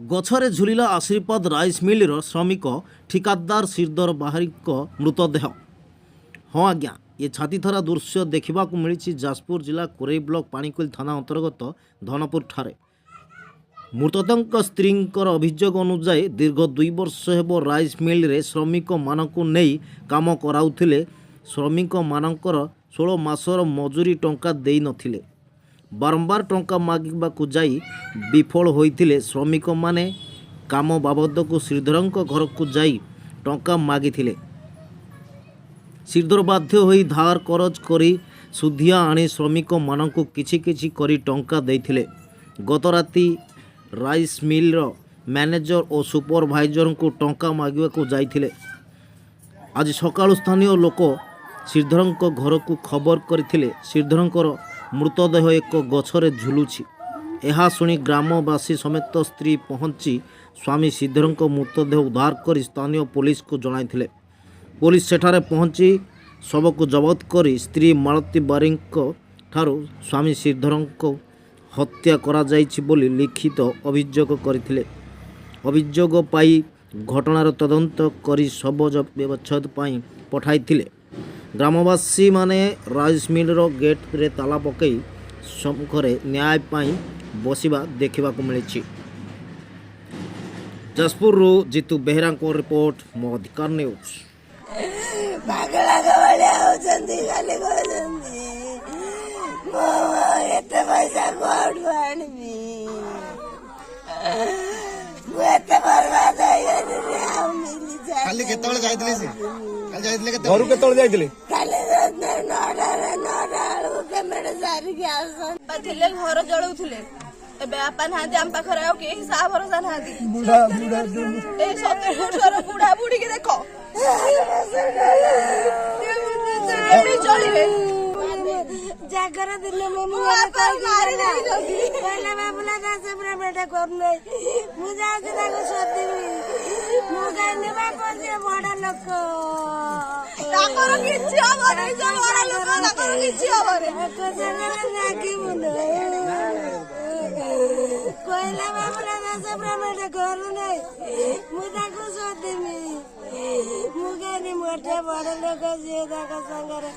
गछरे झुलिला आशीर्वाद rice mill श्रमिक ठिकादार श्रीधर बाहरी मृतदेह। हाँ आज्ञा, ये छातीथरा दृश्य देखा मिली जाजपुर जिला कोरेई ब्लॉक पाणिकोइल थाना अंतर्गत धनपुर ठारे। मृतक स्त्री अभियोग अनुसार दीर्घ 2 वर्ष हेब राइस मिल रे श्रमिक मानकु नहीं काम कराउथिले। श्रमिक मानकर 16 मासर मजूरी टंका देई नथिले। बारंबार टंका मागिबाकु जाई विफल होइथिले। श्रमिक माने काम बाबद को श्रीधर घर को जाई टंका मागिथिले। श्रीधर बाध्य होई धार करज करी सुधिया आनी श्रमिक मानकु किछि किछि करी टंका देइथिले। गत राति राइस मिल रो मैनेजर और सुपरवाइजर को टंका मागिबाकु जाइथिले। आज सकाळु स्थानीय लोक श्रीधर घर को खबर करथिले श्रीधर मृतदेह एक गछरे झुलुछि। यह शुणी ग्रामवासी समेत स्त्री पहुंची स्वामी श्रीधर मृतदेह उद्धार कर स्थानीय पुलिस को जणाइथिले। पुलिस सेठारे पहुंची शव को जबत कर स्त्री मालती बारी ठारू स्वामी श्रीधर को हत्या करा जाइछि बोली लिखित अभियोग करथिले। अभियोग पाई घटनार तदंत करी शव व्यवच्छेद पाई पठाइथिले। ग्रामवासी माने राइस मिल रो गेट रे ताला पकई सम्मुखरे न्याय पाई बसिबा देखा मिली। जाजपुर रो जीतू बेहरा को रिपोर्ट मो अधिकार न्यूज। काली केतବେଳେ ଯାଇଥିଲେ ସେ କାଲି ଯାଇଥିଲେ କେତେ ଘରୁ କେତବେଳେ ଯାଇଥିଲେ କାଲି 9ଟା ପେମେଣ୍ଟ ସାରିକି ଆସଥିଲେ ଘର ଜଳଉଥିଲେ। ଏବେ ବାପା ନାହାନ୍ତି ଆମ ପାଖରେ ଆଉ କେହି ସାହା ଭରସା ନାହାନ୍ତି। ଏଇ 70 ବର୍ଷର ବୁଢା ବୁଢୀକି ଦେଖ ଚଳିବେ। ଜାଗର ଦିନ ମୁଁ ମାରି ଦେଇଛନ୍ତି କହିଲା ବାବୁଲା ଦାସ ପ୍ରେମଟା କରୁନାହିଁ। ମୁଁ ଯାଉଛି ତାକୁ ସତିବି ମୁଁ କହିଲି ବାପ ସିଏ ବଡ ଲୋକ ତାଙ୍କର କିଛି ହବନି। ସେ ବଡ ଲୋକ ତାଙ୍କର କିଛି ହବନି। କହିଲା ବାବୁଲା ଦାସ ପ୍ରେମଟା କରୁନାହିଁ ମୁଁ ତାକୁ ସତିବି। ମୁଁ କହିଲି ମୋଟେ ବଡ ଲୋକ ସିଏ ତାଙ୍କ ସାଙ୍ଗରେ